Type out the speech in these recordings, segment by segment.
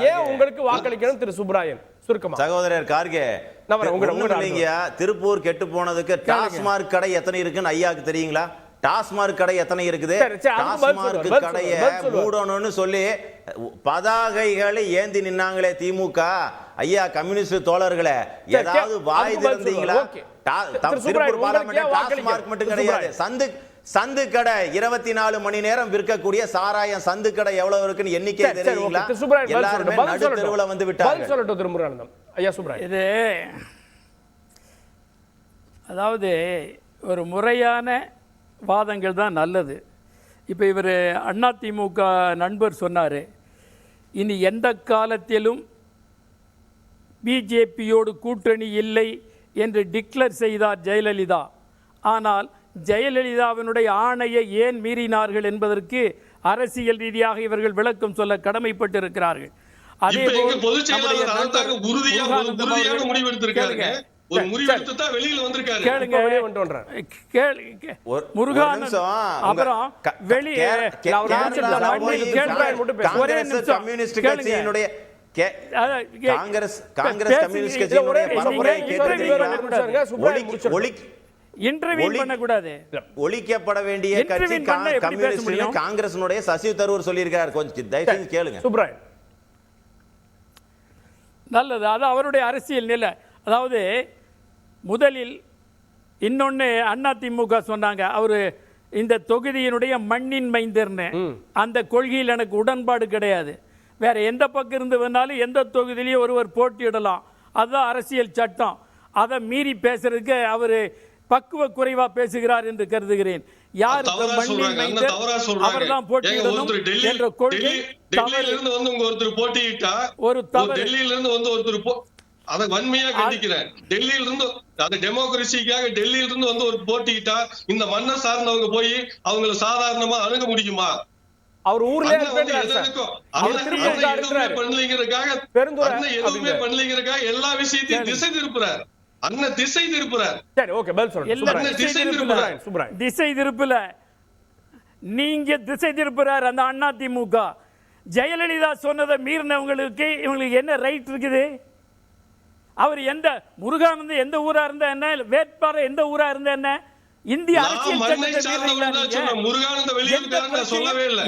ஏன் உங்களுக்கு வாக்களிக்கணும் திரு சுப்ராயன்? சுருக்கமா சகோதரர் கார்கே, திருப்பூர் கெட்டு போனதுக்கு டாஸ்மார்க் கடை எத்தனை இருக்குன்னு ஐயாக்கு தெரியுங்களா? டாஸ்மார்க் கடை எத்தனை இருக்குது? டாஸ்மார்க் கடையை மூடணும்னு சொல்லி பதாகைகளை ஏந்தி நின்னாங்களே திமுக. ஐயா கம்யூனிஸ்ட் தோழர்களே, ஏதாவது வாய் திறந்தீங்களா? திருப்பூர் பார்லிமெண்ட் டாஸ்மார்க் மட்டும் கிடையாது, சந்து கடை 24 மணி நேரம் விற்கக்கூடிய சாராயம் சந்து கடை எவ்வளவு இருக்குன்னு எண்ணிக்கை தெரியுங்களா? எல்லாரும் நடு தெருவுல வந்து விட்டாங்க. சொல்லட்டும் திருமுருகானந்தம். ஐயா சுப்ராயன், இது அதாவது ஒரு முறையான வாதங்கள் தான் நல்லது. இப்போ இவர் அதிமுக நண்பர் சொன்னார், இனி எந்த காலத்திலும் பிஜேபியோடு கூட்டணி இல்லை என்று டிக்ளேர் செய்தார் ஜெயலலிதா. ஆனால் ஜெயலலிதாவினுடைய ஆணையை ஏன் மீறினார்கள் என்பதற்கு அரசியல் ரீதியாக இவர்கள் விளக்கம் சொல்ல கடமைப்பட்டிருக்கிறார்கள். அதே ஒழிக்கப்பட வேண்டிய கட்சி கம்யூனிஸ்ட் காங்கிரஸ் சசி தரூர் சொல்லியிருக்கார். கொஞ்சம் தயவுசெய்து கேளுங்க. சுப்ராயன், நல்லது, அது அவருடைய அரசியல் நிலை. அதாவது முதலில் இன்னொன்று அதிமுக சொன்னாங்க, அவர் இந்த தொகுதியினுடைய மண்ணின் மைந்தர்னு. அந்த கொள்கையில் எனக்கு உடன்பாடு கிடையாது. வேற எந்த பக்கம் இருந்து வேணாலும் எந்த தொகுதியிலையும் ஒருவர் போட்டியிடலாம், அதுதான் அரசியல் சட்டம். அதை மீறி பேசுறதுக்கு அவர் பக்குவ குறைவா பேசுகிறார் என்று கருதுகிறேன். யார் அவர்தான் போட்டியிடணும் என்ற கொள்கை ஒரு டெல்லியில இருந்து வந்து ஒருத்தர் அதை வன்மையா கண்டிக்கிறேன். டெல்லியில இருந்து அந்த டெமோக்ரஸிக்காக டெல்லியில இருந்து வந்து ஒரு போட்டிட்டா இந்த மண்ணை சார்ந்தவங்க போய் அவங்களை சாதாரணமா அணுக முடியுமா? அவர் ஊர்ல பண்ணலங்கிறதுக்காக எல்லா விஷயத்தையும் திசை திருப்புறார். திசை திருப்புறார். சரி, ஓகே, பதில் சொல்லுங்க. திசை திருப்பல, நீங்க திசை திருப்புறார் அந்த அதிமுக. ஜெயலலிதா சொன்னதை மீறினவங்களுக்கு இவங்களுக்கு என்ன ரைட் இருக்குது? அவர் எந்த முருகானந்த எந்த ஊரா இருந்தா என்ன, வேட்பாளர் எந்த ஊரா இருந்தா என்ன, இந்திய அரசியல்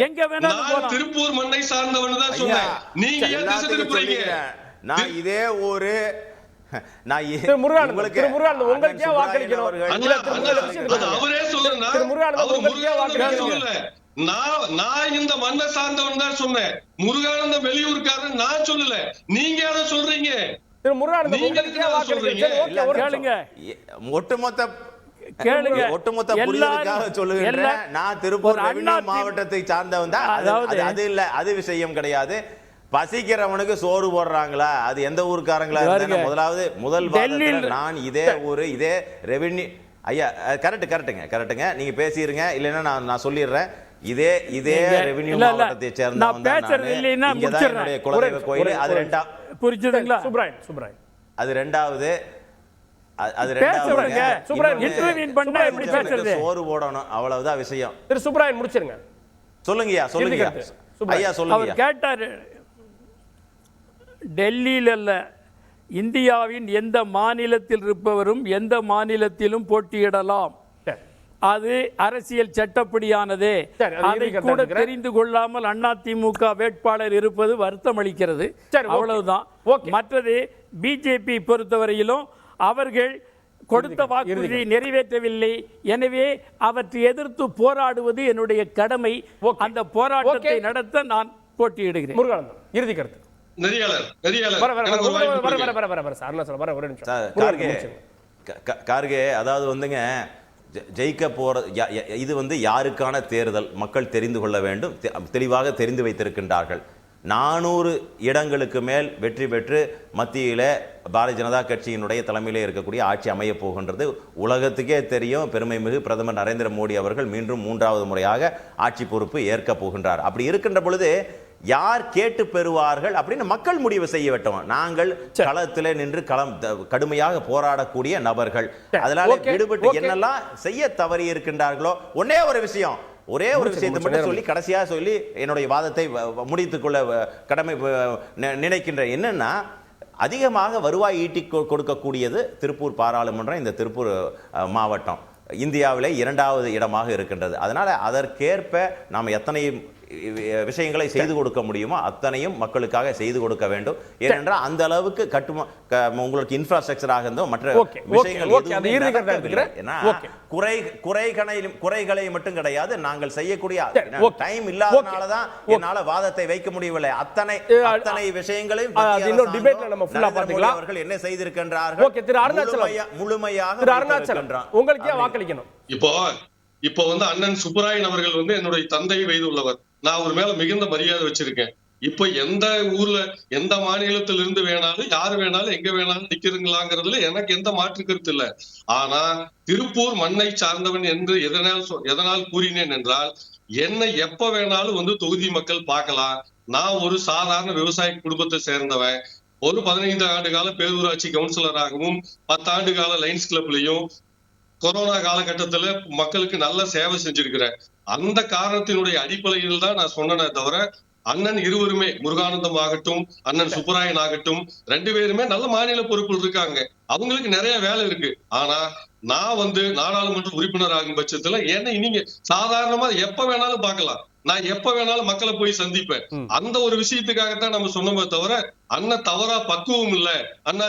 எங்க வேணாலும் திருப்பூர் மண்ணை சார்ந்தவன் தான் சொன்னேன். நீங்க ஏன் திசை திருப்புறீங்க? நான் இதே ஒரு இந்த மண்ணை சார்ந்தவன் தான் சொன்னேன். முருகானந்தம் வெளியூர்காரன் நான் சொல்லல, நீங்க அதை சொல்றீங்க. ஒட்டுமொத்த புரிதலுக்காக சொல்லுகிறேன். நான் திருப்பூர் மாவட்டத்தை சார்ந்தவன் தான். அது இல்ல, அது விஷயம் கிடையாது. பசிக்கிறவனுக்கு சோறு போடுறாங்களா, அது எந்த ஊருக்காரங்களா இருந்தா முதல் வாதத்துல நான் இதே ஊரு இதே ரெவென்யூ. ஐயா கரெக்டுங்க, நீங்க பேசிருங்க, இல்லைன்னா நான் சொல்லிடுறேன். இதே ரெவென்யூ மாவட்டத்தை சேர்ந்தவன் தான் குலதெய்வ கோயில். அது புரிஞ்சுதுங்களா சுப்ராயன்? அது ரெண்டாவது சோறு போடணும், அவ்வளவுதான் விஷயம். திரு சுப்ராயன் முடிச்சிருங்க. சொல்லுங்கய்யா, சொல்லுங்க ஐயா, சொல்லுங்க. கேட்டாரு, டெல்லியில் அல்ல, இந்தியாவின் எந்த மாநிலத்தில் இருப்பவரும் எந்த மாநிலத்திலும் போட்டியிடலாம், அது அரசியல் சட்டப்படியானதே. அதை கூட தெரிந்து கொள்ளாமல் அதிமுக வேட்பாளர் இருப்பது வருத்தம் அளிக்கிறது. அவ்வளவுதான். மற்றது பிஜேபி பொறுத்தவரையிலும் அவர்கள் கொடுத்த வாக்குறுதியை நிறைவேற்றவில்லை. எனவே அவற்றை எதிர்த்து போராடுவது என்னுடைய கடமை. அந்த போராட்டத்தை நடத்த நான் போட்டியிடுகிறேன். முருகானந்தம், இறுதி கருத்து. கார்கே, அதாவது வந்துங்க, ஜெயிக்க போற இது வந்து யாருக்கான தேர்தல் மக்கள் தெரிந்து கொள்ள வேண்டும், தெளிவாக தெரிந்து வைத்திருக்கின்றார்கள். 400 இடங்களுக்கு மேல் வெற்றி பெற்று மத்தியில் பாரதிய ஜனதா கட்சியினுடைய தலைமையிலே இருக்கக்கூடிய ஆட்சி அமைய போகின்றது. உலகத்துக்கே தெரியும், பெருமை மிகு பிரதமர் நரேந்திர மோடி அவர்கள் மீண்டும் 3வது முறையாக ஆட்சி பொறுப்பு ஏற்க போகின்றார். அப்படி இருக்கின்ற பொழுது யார் கேட்டு பெறுவார்கள் அப்படின்னு மக்கள் முடிவு செய்ய வேண்டும். நாங்கள் களத்தில் நின்று கடுமையாக போராடக்கூடிய நபர்கள். அதனால விடுபட்டு என்னெல்லாம் செய்ய தவறி இருக்கின்றார்களோ, ஒன்னே ஒரு விஷயம், ஒரே ஒரு விஷயத்தை மட்டும் சொல்லி கடைசியா சொல்லி என்னுடைய வாதத்தை முடித்துக் கொள்ள கடமை நினைக்கின்ற என்னன்னா, அதிகமாக வருவாய் ஈட்டி கொடுக்கக்கூடியது திருப்பூர் பாராளுமன்றம், இந்த திருப்பூர் மாவட்டம் இந்தியாவிலே 2வது இடமாக இருக்கின்றது. அதனால அதற்கேற்ப நாம் எத்தனை விஷயங்களை செய்து கொடுக்க முடியுமோ அத்தனையும் மக்களுக்காக செய்து கொடுக்க வேண்டும். ஏனென்றால் அந்த அளவுக்கு உங்களுக்கு இன்ஃப்ராஸ்ட்ரக்சராக இருந்தோ மற்ற விஷயங்கள் குறைகளை மட்டும் கிடையாது. நாங்கள் செய்யக்கூடிய டைம் இல்லாதனாலதான் என்னால வாதத்தை வைக்க முடியவில்லை. அத்தனை விஷயங்களையும் அவர்கள் என்ன செய்திருக்கின்றார்கள் முழுமையாக உங்களுக்கே வாக்களிக்கணும். இப்போ அண்ணன் சுப்பராயன் அவர்கள் என்னுடைய தந்தை வயது உள்ளவர். நான் அவர் மேல மிகுந்த மரியாதை வச்சிருக்கேன். இப்ப எந்த ஊர்ல எந்த மாநிலத்தில இருந்து வேணாலும் யாரு வேணாலும் எங்க வேணாலும் நிக்கிறீங்களாங்கிறதுல எனக்கு எந்த மாற்று கருத்து இல்ல. ஆனா திருப்பூர் மண்ணை சார்ந்தவன் என்று எதனால் கூறினேன் என்றால், என்னை எப்ப வேணாலும் தொகுதி மக்கள் பார்க்கலாம். நான் ஒரு சாதாரண விவசாய குடும்பத்தை சேர்ந்தவன். ஒரு 15 ஆண்டு கால பேரூராட்சி கவுன்சிலராகவும் 10 ஆண்டு கால லைன்ஸ் கிளப்லயும் கொரோனா காலகட்டத்துல மக்களுக்கு நல்ல சேவை செஞ்சிருக்கிறேன். அந்த காரணத்தினுடைய அடிப்படையில் தான் நான் சொன்னேனே தவிர, அண்ணன் இருவருமே முருகானந்தம் ஆகட்டும் அண்ணன் சுப்பராயன் ஆகட்டும் 2 பேருமே நல்ல மாநில பொறுப்பில் இருக்காங்க. அவங்களுக்கு நிறைய வேலை இருக்கு. ஆனா நான் நாடாளுமன்ற உறுப்பினர் ஆகும் பட்சத்துல என்ன நீங்க சாதாரணமா எப்ப வேணாலும் பார்க்கலாம். நான் எப்ப வேணாலும் மக்களை போய் சந்திப்பேன். அந்த ஒரு விஷயத்துக்காகத்தான் நம்ம சொன்னோமே தவிர, அண்ணன் தவறா பக்குவம் இல்ல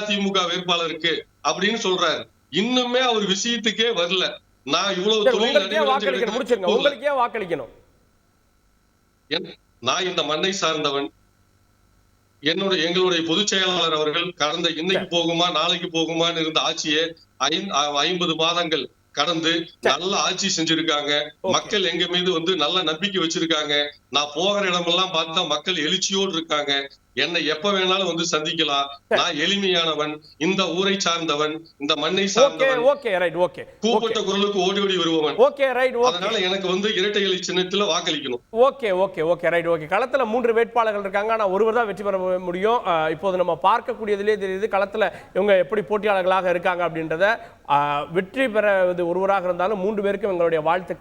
அதிமுக வேட்பாளருக்கு அப்படின்னு சொல்றாரு. இன்னுமே அவர் விஷயத்துக்கே வரல. நான் இவ்வளவு உங்களுக்கே வாக்களிக்கணும். நான் இந்த மண்ணை சார்ந்தவன். எங்களுடைய பொதுச் செயலாளர் அவர்கள் கடந்த இன்னைக்கு போகுமா நாளைக்கு போகுமான்னு இருந்த ஆட்சியை 50 மாதங்கள் கடந்து நல்ல ஆட்சி செஞ்சிருக்காங்க. மக்கள் எங்க மீது நல்ல நம்பிக்கை வச்சிருக்காங்க. நான் போகிற இடமெல்லாம் பார்த்தா மக்கள் எழுச்சியோடு இருக்காங்க. என்னை எப்ப வேணாலும் சந்திக்கலாம். நான் எளிமையானவன், இந்த ஊரை சார்ந்தவன், இந்த மண்ணை சார்ந்தவன், கூப்பிட்ட குரலுக்கு ஓடி ஓடி வருபவன். அதனால எனக்கு இரட்டை இலை சின்னத்துல வாக்களிக்கணும். களத்துல 3 வேட்பாளர்கள் இருக்காங்க. ஆனா ஒருவர் தான் வெற்றி பெற முடியும். இப்போது நம்ம பார்க்கக்கூடியதிலே தெரியுது களத்துல இவங்க எப்படி போட்டியாளர்களாக இருக்காங்க அப்படின்றத. வெற்றி பெற ஒருவராக இருந்தாலும் 3 பேருக்கும் எங்களுடைய வாழ்த்துக்கள்.